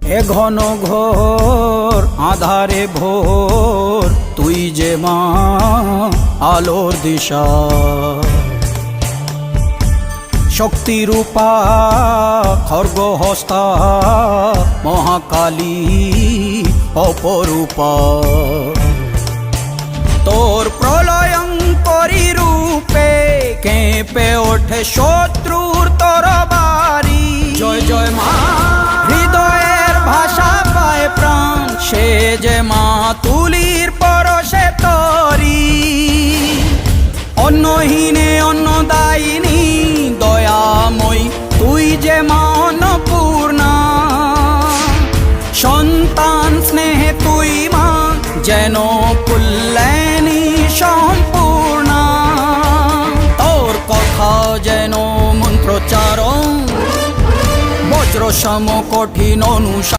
এ ঘন ঘোর আধারে ভোর তুই যে মা আলোর দিশা, শক্তিরূপা খর্গহস্তা মহাকালী অপরূপা। তোর প্রলয়ঙ্করী রূপে কেঁপে ওঠে শত্রুর তরবারি। জয় জয় মা, হৃদয়ের ভাষা পায় প্রাণ, সে যে মা তুলির পরশে তরি। অন্নহীনে অন্নদায়িনী দয়াময়ী, তুই যে মা অন্নপূর্ণা। সন্তান স্নেহে তুই মা যেন কল্যাণী সম্পূর্ণা। তোর কথা যেন মন্ত্রোচ্চারণ, বজ্র সম কঠিন অনুশাসন।